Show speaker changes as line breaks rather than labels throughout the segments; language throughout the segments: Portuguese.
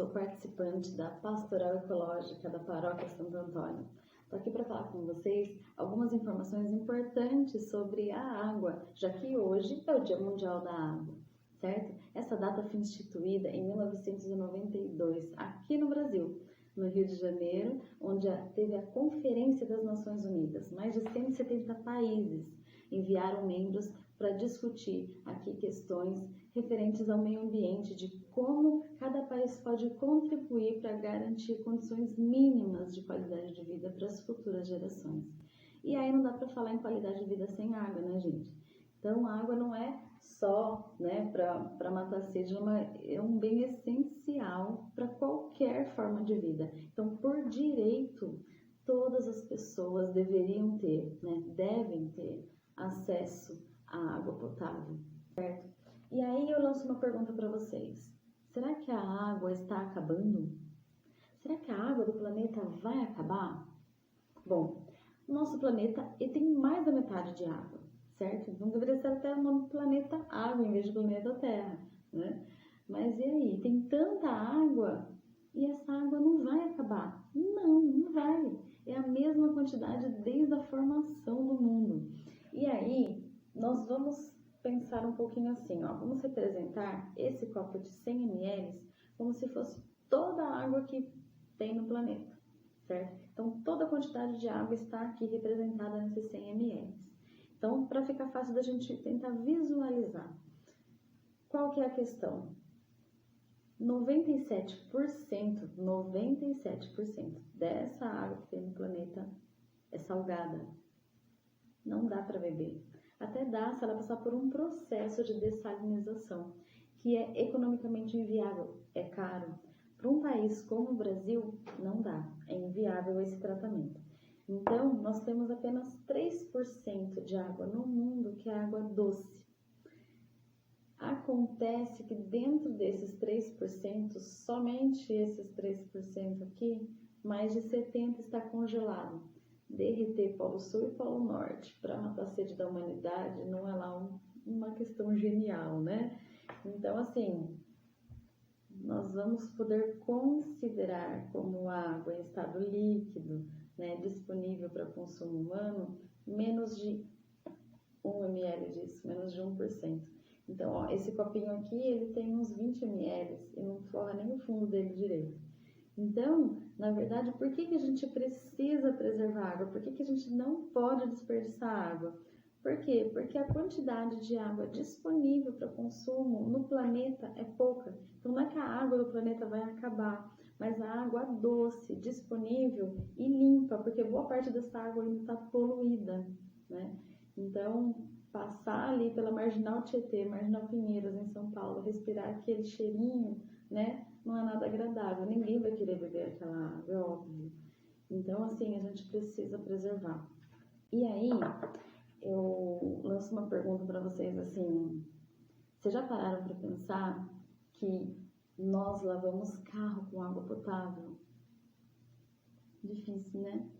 sou participante da Pastoral Ecológica da Paróquia Santo Antônio. Estou aqui para falar com vocês algumas informações importantes sobre a água, já que hoje é o Dia Mundial da Água, certo? Essa data foi instituída em 1992, aqui no Brasil, no Rio de Janeiro, onde teve a Conferência das Nações Unidas. Mais de 170 países enviaram membros para discutir aqui questões referentes ao meio ambiente, de como cada país pode contribuir para garantir condições mínimas de qualidade de vida para as futuras gerações. E aí não dá para falar em qualidade de vida sem água, né, gente? Então, a água não é só, né, para matar a sede, é um bem essencial para qualquer forma de vida. Então, por direito, todas as pessoas deveriam ter, né, devem ter acesso à água potável, certo? E aí eu lanço uma pergunta para vocês. Será que a água está acabando? Será que a água do planeta vai acabar? Bom, o nosso planeta tem mais da metade de água, certo? Então deveria ser até o nome planeta água em vez de planeta Terra, né? Mas e aí? Tem tanta água e essa água não vai acabar? Não vai. É a mesma quantidade desde a formação do mundo. E aí, nós vamos pensar um pouquinho assim, ó. Vamos representar esse copo de 100 ml como se fosse toda a água que tem no planeta, certo? Então, toda a quantidade de água está aqui representada nesses 100 ml. Então, para ficar fácil da gente tentar visualizar, qual que é a questão? 97% dessa água que tem no planeta é salgada. Não dá para beber. Até dá se ela passar por um processo de dessalinização, que é economicamente inviável, é caro. Para um país como o Brasil, não dá, é inviável esse tratamento. Então, nós temos apenas 3% de água no mundo que é água doce. Acontece que dentro desses 3%, somente esses 3% aqui, mais de 70% está congelado. Derreter Polo Sul e Polo Norte para matar a sede da humanidade não é lá uma questão genial, né? Então, assim, nós vamos poder considerar como água em estado líquido, né, disponível para consumo humano, menos de 1 ml disso, menos de 1%. Então, ó, esse copinho aqui, ele tem uns 20 ml e não forra nem o fundo dele direito. Então, na verdade, por que a gente precisa preservar água? Por que a gente não pode desperdiçar água? Por quê? Porque a quantidade de água disponível para consumo no planeta é pouca. Então, não é que a água do planeta vai acabar, mas a água doce, disponível e limpa, porque boa parte dessa água ainda está poluída, né? Então, passar ali pela Marginal Tietê, Marginal Pinheiros, em São Paulo, respirar aquele cheirinho, né? Não é nada agradável, ninguém vai querer beber aquela água, é óbvio. Então, assim, a gente precisa preservar. E aí, eu lanço uma pergunta para vocês, assim, vocês já pararam para pensar que nós lavamos carro com água potável? Difícil, né?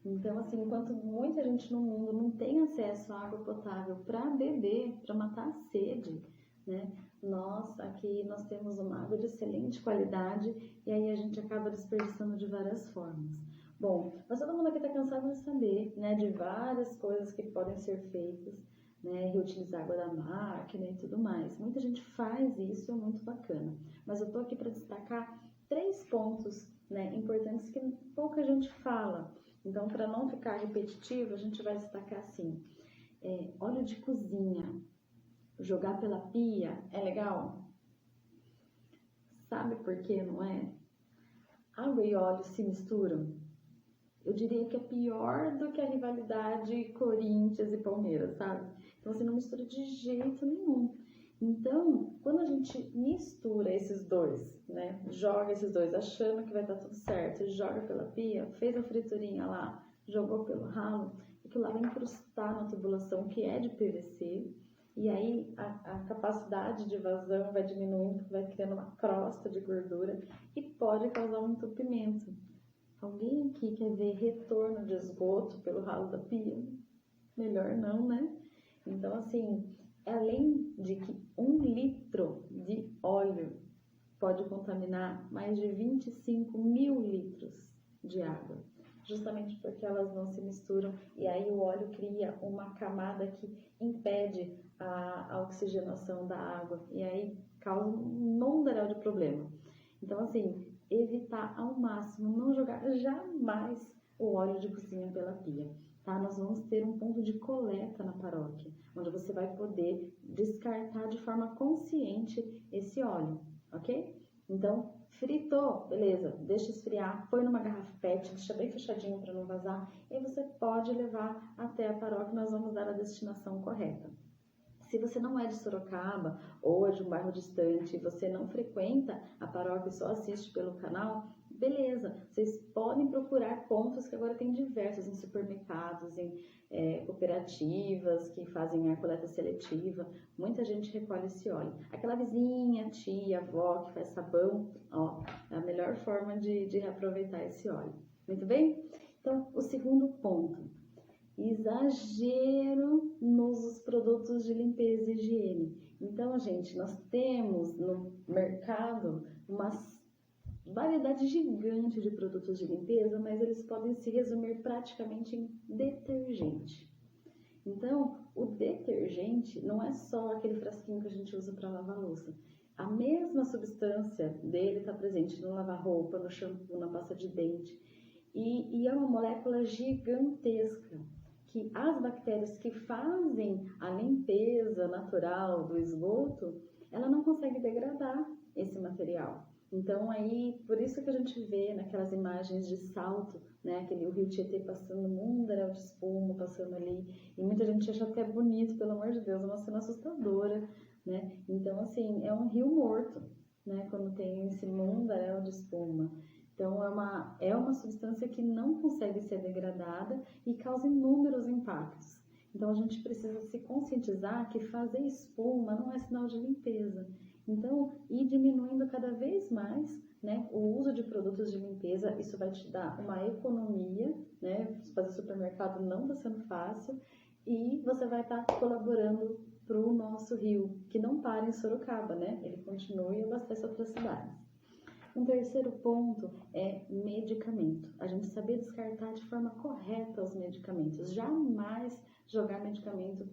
Então, assim, enquanto muita gente no mundo não tem acesso à água potável para beber, para matar a sede, né? Nós temos uma água de excelente qualidade e aí a gente acaba desperdiçando de várias formas. Bom, mas todo mundo aqui está cansado de saber, né, de várias coisas que podem ser feitas, né, reutilizar água da máquina e tudo mais. Muita gente faz isso, é muito bacana. Mas eu estou aqui para destacar 3 pontos, né, importantes que pouca gente fala. Então, para não ficar repetitivo, a gente vai destacar assim, óleo de cozinha. Jogar pela pia é legal? Sabe por que não é? Água e óleo se misturam. Eu diria que é pior do que a rivalidade Corinthians e Palmeiras, sabe? Então, você não mistura de jeito nenhum. Então, quando a gente mistura esses dois, né? Joga esses dois achando que vai estar tudo certo, joga pela pia, fez a friturinha lá, jogou pelo ralo, aquilo lá vai incrustar na tubulação que é de PVC. E aí a capacidade de vazão vai diminuindo, vai criando uma crosta de gordura e pode causar um entupimento. Alguém aqui quer ver retorno de esgoto pelo ralo da pia? Melhor não, né? Então, assim, além de que 1 litro de óleo pode contaminar mais de 25 mil litros de água, justamente porque elas não se misturam e aí o óleo cria uma camada que impede a oxigenação da água e aí causa um mundaréu de problema. Então, assim, evitar ao máximo, não jogar jamais o óleo de cozinha pela pia, tá? Nós vamos ter um ponto de coleta na paróquia, onde você vai poder descartar de forma consciente esse óleo, ok? Então, fritou, beleza, deixa esfriar, põe numa garrafa PET, deixa bem fechadinho para não vazar, e você pode levar até a paróquia, nós vamos dar a destinação correta. Se você não é de Sorocaba ou é de um bairro distante, você não frequenta a paróquia e só assiste pelo canal, beleza, vocês podem procurar pontos que agora tem diversos em supermercados, em cooperativas que fazem a coleta seletiva, muita gente recolhe esse óleo. Aquela vizinha, tia, avó que faz sabão, ó, é a melhor forma de reaproveitar esse óleo. Muito bem? Então, o segundo ponto. Exagero nos produtos de limpeza e higiene. Então, gente, nós temos no mercado uma variedade gigante de produtos de limpeza, mas eles podem se resumir praticamente em detergente. Então, o detergente não é só aquele frasquinho que a gente usa para lavar louça. A mesma substância dele está presente no lavar-roupa, no shampoo, na pasta de dente. E é uma molécula gigantesca, que as bactérias que fazem a limpeza natural do esgoto, ela não consegue degradar esse material. Então, aí, por isso que a gente vê naquelas imagens de salto, né, aquele o rio Tietê passando, mundaréu de espuma passando ali, e muita gente acha até bonito, pelo amor de Deus, é uma cena assustadora, né? Então, assim, é um rio morto, né, quando tem esse mundaréu de espuma. Então, é uma substância que não consegue ser degradada e causa inúmeros impactos. Então, a gente precisa se conscientizar que fazer espuma não é sinal de limpeza. Então, ir diminuindo cada vez mais, né, o uso de produtos de limpeza, isso vai te dar uma economia, né? Fazer supermercado não está sendo fácil e você vai estar colaborando para o nosso rio, que não para em Sorocaba, né? Ele continua e abastece outras cidades. Um terceiro ponto é medicamento. A gente saber descartar de forma correta os medicamentos. Jamais jogar medicamento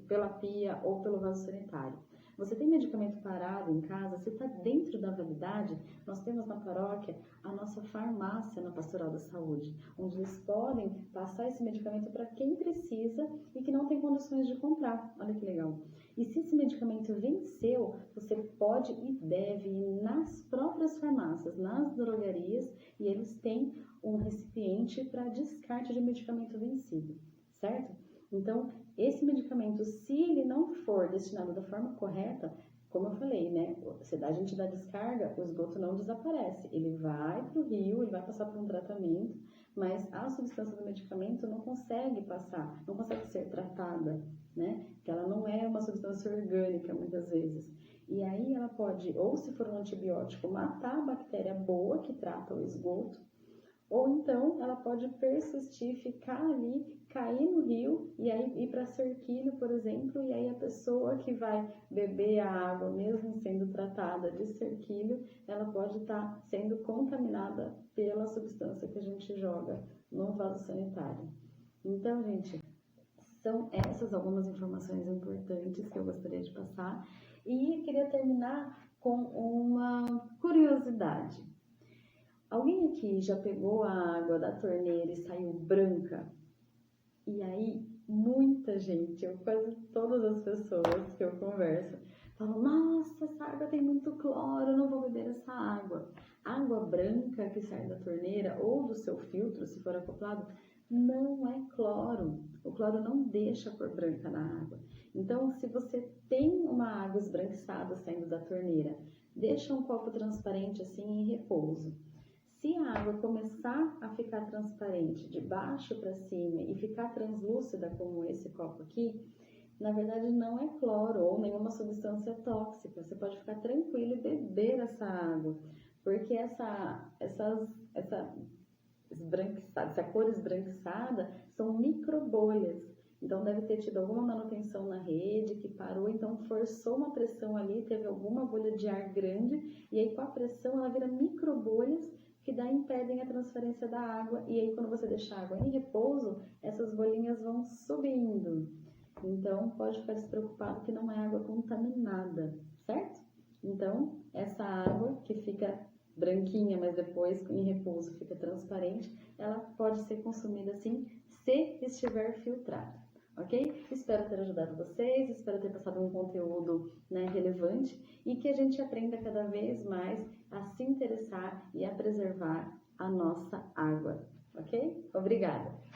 pela pia ou pelo vaso sanitário. Você tem medicamento parado em casa, se está dentro da validade, nós temos na paróquia a nossa farmácia na Pastoral da Saúde, onde eles podem passar esse medicamento para quem precisa e que não tem condições de comprar. Olha que legal. E se esse medicamento venceu, você pode e deve ir nas próprias farmácias, nas drogarias, e eles têm um recipiente para descarte de medicamento vencido, certo? Então, esse medicamento, se ele não for destinado da forma correta, como eu falei, né? Se a gente dá descarga, o esgoto não desaparece. Ele vai para o rio, ele vai passar por um tratamento, mas a substância do medicamento não consegue passar, não consegue ser tratada, né? Porque ela não é uma substância orgânica, muitas vezes. E aí ela pode, ou se for um antibiótico, matar a bactéria boa que trata o esgoto, ou então ela pode persistir, ficar ali, cair no rio e aí ir para Serquilho, por exemplo, e aí a pessoa que vai beber a água, mesmo sendo tratada de Serquilho, ela pode estar sendo contaminada pela substância que a gente joga no vaso sanitário. Então, gente, são essas algumas informações importantes que eu gostaria de passar e queria terminar com uma curiosidade. Alguém aqui já pegou a água da torneira e saiu branca? E aí, muita gente, quase todas as pessoas que eu converso, falam, nossa, essa água tem muito cloro, eu não vou beber essa água. Água branca que sai da torneira ou do seu filtro, se for acoplado, não é cloro. O cloro não deixa a cor branca na água. Então, se você tem uma água esbranquiçada saindo da torneira, deixa um copo transparente assim em repouso. Se a água começar a ficar transparente de baixo para cima e ficar translúcida como esse copo aqui, na verdade não é cloro ou nenhuma substância tóxica. Você pode ficar tranquilo e beber essa água, porque essa cor esbranquiçada são microbolhas Então deve ter tido alguma manutenção na rede que parou, então forçou uma pressão ali, teve alguma bolha de ar grande, e aí com a pressão ela vira microbolhas que daí impedem a transferência da água, e aí quando você deixa a água em repouso, essas bolinhas vão subindo. Então pode ficar despreocupado que não é água contaminada, certo? Então essa água que fica branquinha, mas depois em repouso fica transparente, ela pode ser consumida assim, se estiver filtrada. Ok? Espero ter ajudado vocês, espero ter passado um conteúdo, né, relevante e que a gente aprenda cada vez mais a se interessar e a preservar a nossa água. Ok? Obrigada!